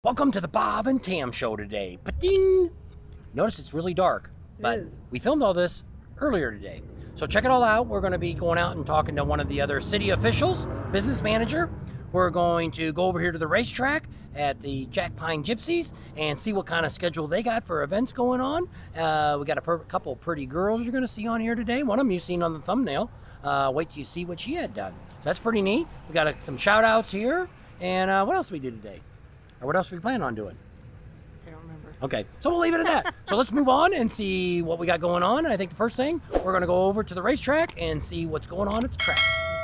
Welcome to the Bob and Tam show today. Ba-ding! Notice it's really dark, but we filmed all this earlier today. So check it all out. We're going to be going out and talking to one of the other city officials, business manager. We're going to go over here to the racetrack at the Jack Pine Gypsies and see what kind of schedule they got for events going on. We got a couple pretty girls you're going to see on here today. One of them you've seen on the thumbnail. Wait till you see what she had done. That's pretty neat. We got some shout outs here. And what else did we do today? Or what else are we planning on doing? I don't remember. Okay, so we'll leave it at that. So let's move on and see what we got going on. I think the first thing, we're gonna go over to the racetrack and see what's going on at the track.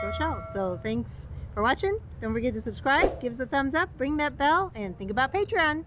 Let's go show. So thanks for watching. Don't forget to subscribe, give us a thumbs up, ring that bell, and think about Patreon.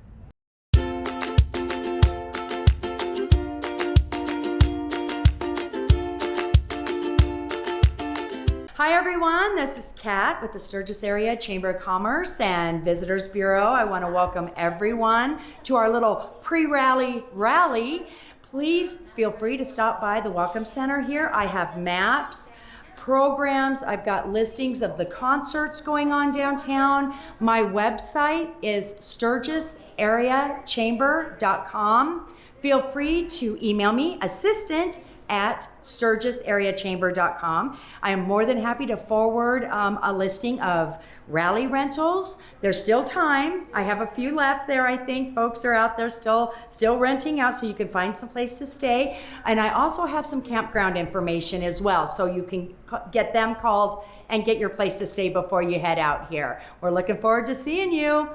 Hi everyone, this is Kat with the Sturgis Area Chamber of Commerce and Visitors Bureau. I want to welcome everyone to our little pre-rally rally. Please feel free to stop by the Welcome Center here. I have maps, programs, I've got listings of the concerts going on downtown. My website is sturgisareachamber.com. Feel free to email me, assistant@sturgisareachamber.com. I am more than happy to forward a listing of rally rentals. There's still time. I have a few left there. I think folks are out there still renting out, so you can find some place to stay. And I also have some campground information as well, so you can get them called and get your place to stay before you head out here. We're looking forward to seeing you.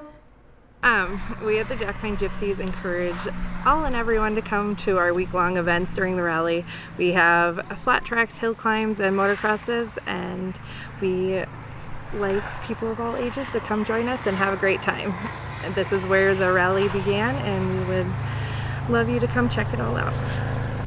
We at the Jack Pine Gypsies encourage all and everyone to come to our week-long events during the rally. We have flat tracks, hill climbs, and motocrosses, and we like people of all ages to come join us and have a great time. And this is where the rally began, and we would love you to come check it all out.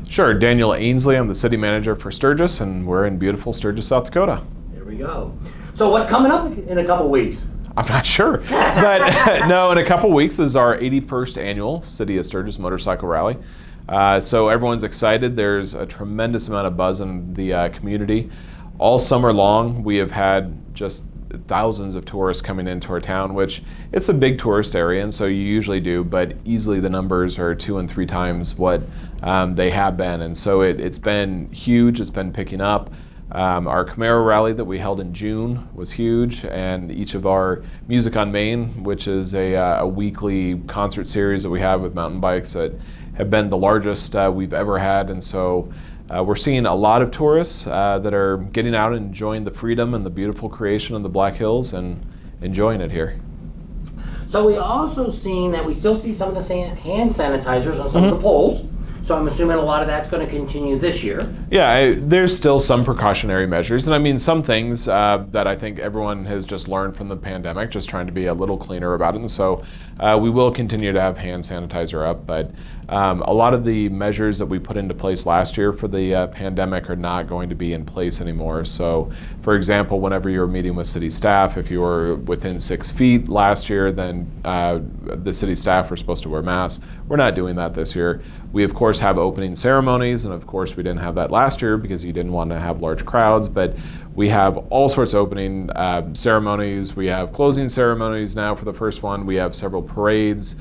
Sure, Daniel Ainsley, I'm the city manager for Sturgis, and we're in beautiful Sturgis, South Dakota. There we go. So what's coming up in a couple weeks? I'm not sure, but no, in a couple weeks is our 81st annual City of Sturgis Motorcycle Rally. So everyone's excited. There's a tremendous amount of buzz in the community. All summer long, we have had just thousands of tourists coming into our town, which it's a big tourist area, and so you usually do, but easily the numbers are 2 and 3 times what they have been. And so it's been huge. It's been picking up. Our Camaro rally that we held in June was huge, and each of our Music on Main, which is a weekly concert series that we have with mountain bikes that have been the largest we've ever had. And so we're seeing a lot of tourists that are getting out and enjoying the freedom and the beautiful creation of the Black Hills and enjoying it here. So we also seen that we still see some of the hand sanitizers on some of the poles. So I'm assuming a lot of that's going to continue this year. Yeah, there's still some precautionary measures. And I mean, some things that I think everyone has just learned from the pandemic, just trying to be a little cleaner about it. And so we will continue to have hand sanitizer up. But a lot of the measures that we put into place last year for the pandemic are not going to be in place anymore. So, for example, whenever you're meeting with city staff, if you were within 6 feet last year, then the city staff were supposed to wear masks. We're not doing that this year. We, of course, have opening ceremonies, and of course we didn't have that last year because you didn't want to have large crowds, but we have all sorts of opening ceremonies. We have closing ceremonies now for the first one. We have several parades.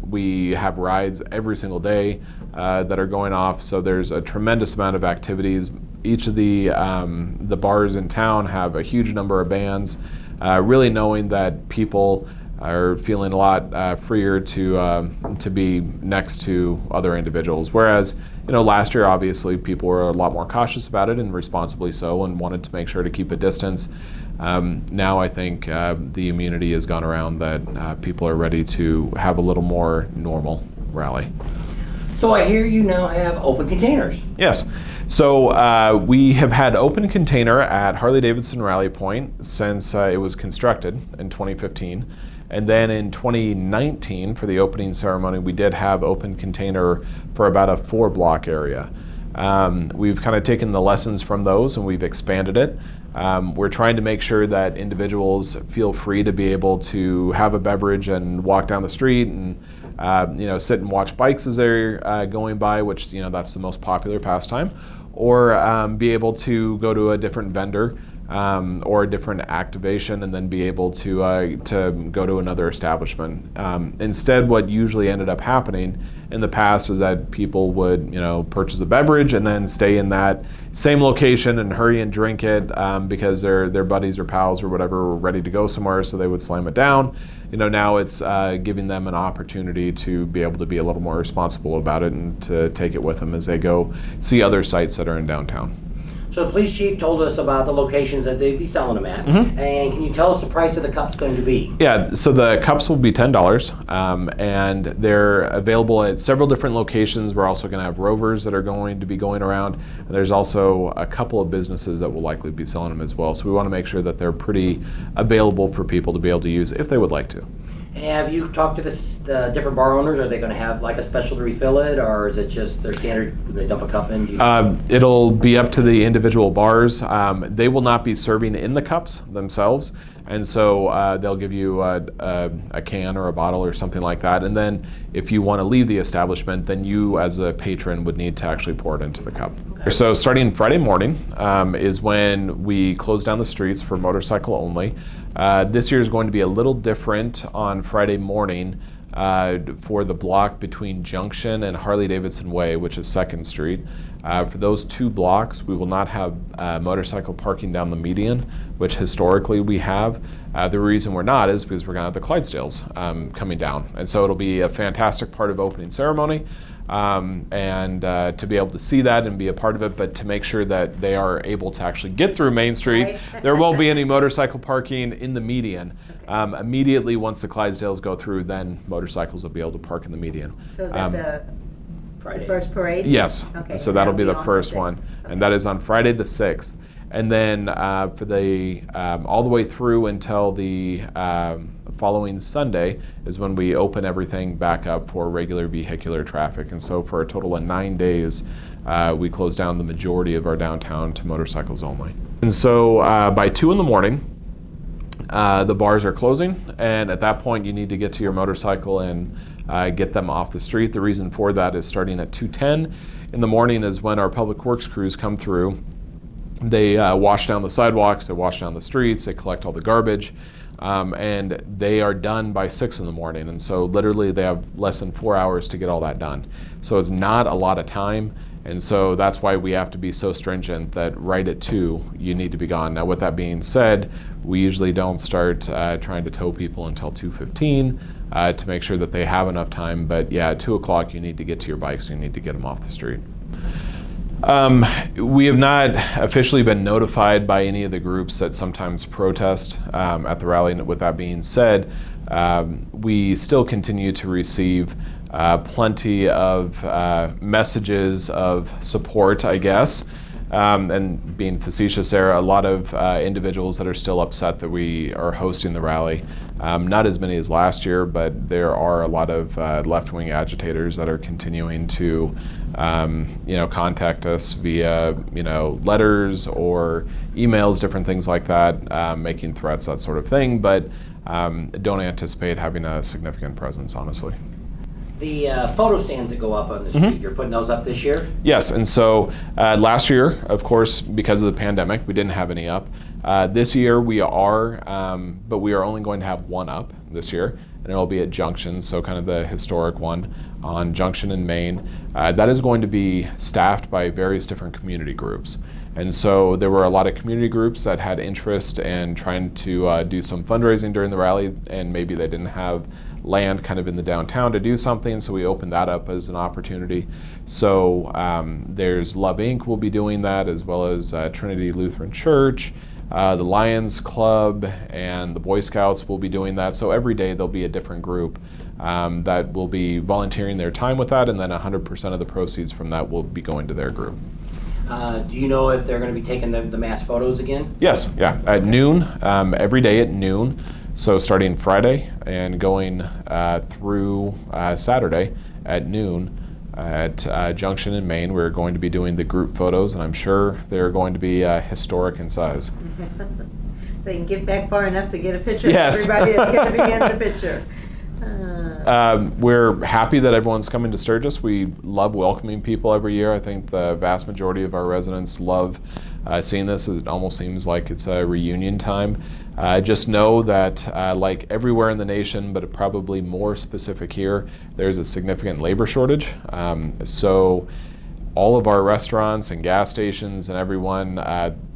We have rides every single day that are going off, so there's a tremendous amount of activities. Each of the bars in town have a huge number of bands, really knowing that people are feeling a lot freer to be next to other individuals. Whereas, last year, obviously, people were a lot more cautious about it, and responsibly so, and wanted to make sure to keep a distance. Now I think the immunity has gone around that people are ready to have a little more normal rally. So I hear you now have open containers. Yes. So we have had open container at Harley-Davidson Rally Point since it was constructed in 2015. And then in 2019, for the opening ceremony, we did have open container for about a 4-block area. We've kind of taken the lessons from those and we've expanded it. We're trying to make sure that individuals feel free to be able to have a beverage and walk down the street and sit and watch bikes as they're going by, which that's the most popular pastime, or be able to go to a different vendor or a different activation and then be able to go to another establishment. Instead, what usually ended up happening in the past is that people would, purchase a beverage and then stay in that same location and hurry and drink it because their buddies or pals or whatever were ready to go somewhere, so they would slam it down. Now it's giving them an opportunity to be able to be a little more responsible about it and to take it with them as they go see other sites that are in downtown. So the police chief told us about the locations that they'd be selling them at. And can you tell us the price of the cups going to be? Yeah, so the cups will be $10, and they're available at several different locations. We're also going to have rovers that are going to be going around. And there's also a couple of businesses that will likely be selling them as well. So we want to make sure that they're pretty available for people to be able to use if they would like to. Have you talked to the different bar owners? Are they going to have like a special to refill it, or is it just their standard when they dump a cup in? It'll be up to the individual bars. They will not be serving in the cups themselves, and so they'll give you a can or a bottle or something like that. And then if you want to leave the establishment, then you as a patron would need to actually pour it into the cup. Okay. So starting Friday morning is when we close down the streets for motorcycle only. This year is going to be a little different on Friday morning for the block between Junction and Harley-Davidson Way, which is 2nd Street. For those 2 blocks, we will not have motorcycle parking down the median, which historically we have. The reason we're not is because we're going to have the Clydesdales coming down. And so it'll be a fantastic part of opening ceremony. And to be able to see that and be a part of it, but to make sure that they are able to actually get through Main Street. Right. There won't be any motorcycle parking in the median. Immediately once the Clydesdales go through, then motorcycles will be able to park in the median. So is that the first parade? Yes. Okay. So that'll be the first one. Okay. And that is on Friday the 6th. And then for the all the way through until the following Sunday is when we open everything back up for regular vehicular traffic. And so for a total of 9 days, we close down the majority of our downtown to motorcycles only. And so by 2 in the morning, the bars are closing, and at that point you need to get to your motorcycle and get them off the street. The reason for that is starting at 2:10 in the morning is when our public works crews come through. They wash down the sidewalks, they wash down the streets, they collect all the garbage, and they are done by 6 in the morning. And so literally they have less than 4 hours to get all that done. So it's not a lot of time. And so that's why we have to be so stringent that right at 2, you need to be gone. Now, with that being said, we usually don't start trying to tow people until 2:15 to make sure that they have enough time. But yeah, at 2 o'clock, you need to get to your bikes, you need to get them off the street. We have not officially been notified by any of the groups that sometimes protest at the rally. And with that being said, we still continue to receive plenty of messages of support, I guess. And being facetious there, a lot of individuals that are still upset that we are hosting the rally. Not as many as last year, but there are a lot of left-wing agitators that are continuing to contact us via letters or emails, different things like that, making threats, that sort of thing, but don't anticipate having a significant presence, honestly. The photo stands that go up on the street, you're putting those up this year? Yes, and so last year, of course, because of the pandemic, we didn't have any up. This year we are, but we are only going to have one up this year, and it'll be at Junction, so kind of the historic one on Junction in Maine. That is going to be staffed by various different community groups. And so there were a lot of community groups that had interest in trying to do some fundraising during the rally, and maybe they didn't have land kind of in the downtown to do something, so we opened that up as an opportunity. So there's Love Inc. will be doing that, as well as Trinity Lutheran Church, the Lions Club, and the Boy Scouts will be doing that. So every day there'll be a different group that will be volunteering their time with that, and then 100% of the proceeds from that will be going to their group. Do you know if they're going to be taking the mass photos again? Yes, yeah, at noon, every day at noon. So starting Friday and going through Saturday at noon at Junction in Maine, we're going to be doing the group photos, and I'm sure they're going to be historic in size. They can get back far enough to get a picture yes. of everybody that's going to be in the picture. We're happy that everyone's coming to Sturgis. We love welcoming people every year. I think the vast majority of our residents love seeing this. It almost seems like it's a reunion time. Just know that like everywhere in the nation, but probably more specific here, there's a significant labor shortage. So all of our restaurants and gas stations and everyone,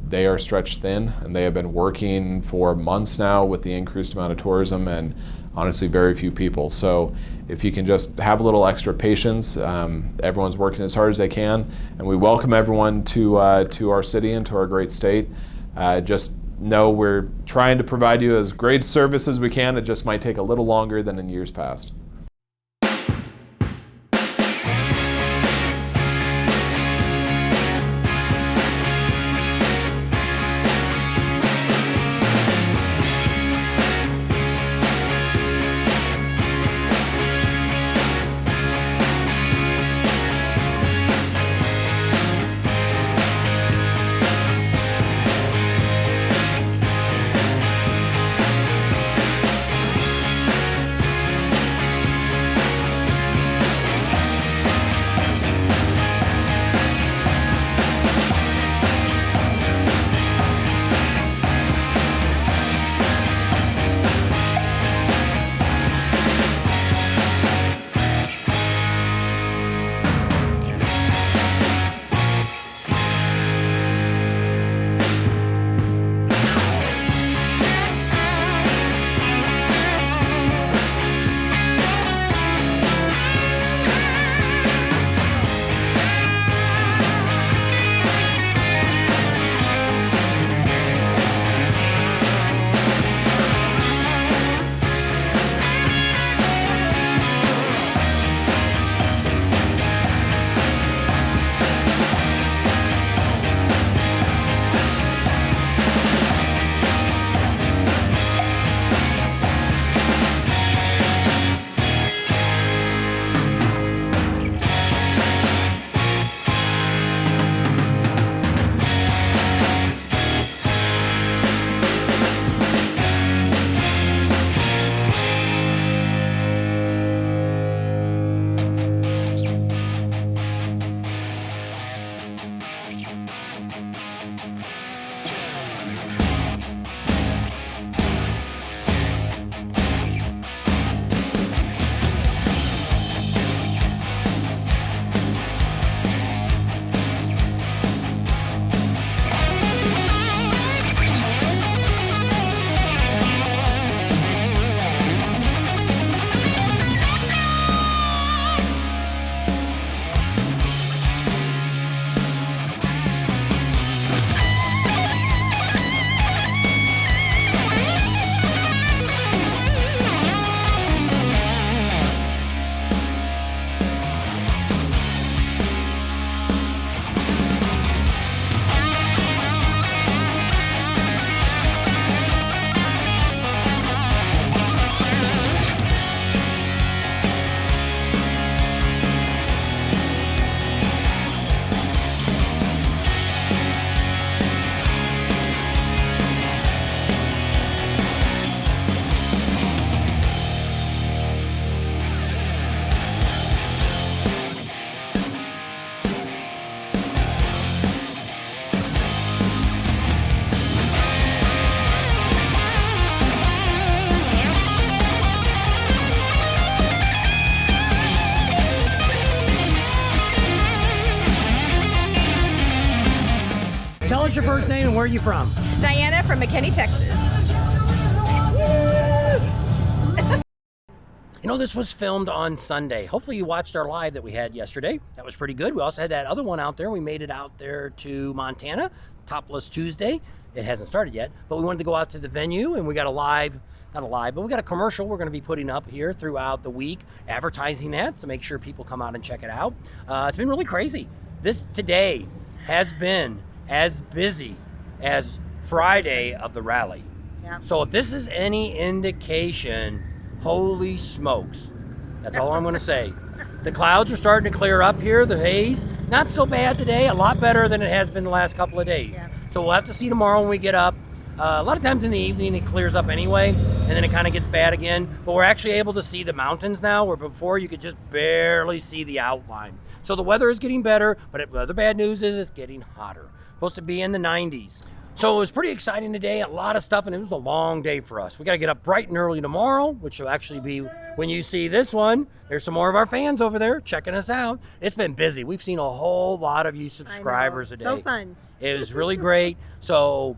they are stretched thin, and they have been working for months now with the increased amount of tourism and honestly very few people. So if you can just have a little extra patience, everyone's working as hard as they can, and we welcome everyone to our city and to our great state. Just know we're trying to provide you as great service as we can. It just might take a little longer than in years past. Tell us your first name and where are you from? Diana from McKinney, Texas. You know, this was filmed on Sunday. Hopefully you watched our live that we had yesterday. That was pretty good. We also had that other one out there. We made it out there to Montana, Topless Tuesday. It hasn't started yet, but we wanted to go out to the venue, and we got a live, not a live, but we got a commercial we're going to be putting up here throughout the week, advertising that to make sure people come out and check it out. It's been really crazy. This today has been as busy as Friday of the rally. Yeah. So if this is any indication, holy smokes. That's all I'm going to say. The clouds are starting to clear up here. The haze, not so bad today. A lot better than it has been the last couple of days. Yeah. So we'll have to see tomorrow when we get up. A lot of times in the evening it clears up anyway, and then it kind of gets bad again. But we're actually able to see the mountains now, where before you could just barely see the outline. So the weather is getting better, but the other bad news is it's getting hotter. Supposed to be in the 90s. So it was pretty exciting today, a lot of stuff, and it was a long day for us. We got to get up bright and early tomorrow, which will actually be when you see this one. There's some more of our fans over there checking us out. It's been busy. We've seen a whole lot of you subscribers today. So fun. It was really great. So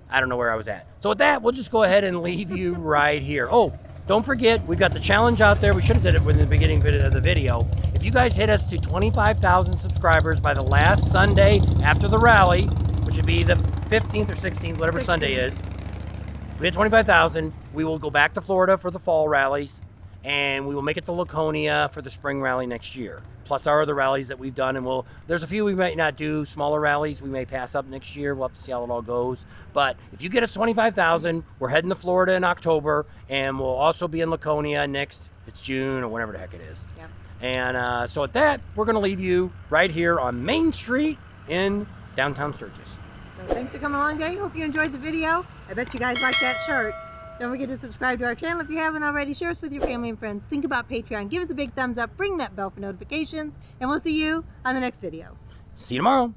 I don't know where I was at. So with that, we'll just go ahead and leave you right here. Oh, don't forget, we've got the challenge out there. We should have did it in the beginning of the video. If you guys hit us to 25,000 subscribers by the last Sunday after the rally, which would be the 15th or 16th, whatever 16th. Sunday is, we hit 25,000, we will go back to Florida for the fall rallies, and we will make it to Laconia for the spring rally next year. Plus our other rallies that we've done, and there's a few we might not do, smaller rallies we may pass up next year. We'll have to see how it all goes. But if you get us 25,000, we're heading to Florida in October, and we'll also be in Laconia next, it's June or whenever the heck it is. Yep. And so at that, we're gonna leave you right here on Main Street in downtown Sturgis. So thanks for coming along, Jay. Hope you enjoyed the video. I bet you guys like that shirt. Don't forget to subscribe to our channel if you haven't already. Share us with your family and friends. Think about Patreon. Give us a big thumbs up. Ring that bell for notifications. And we'll see you on the next video. See you tomorrow.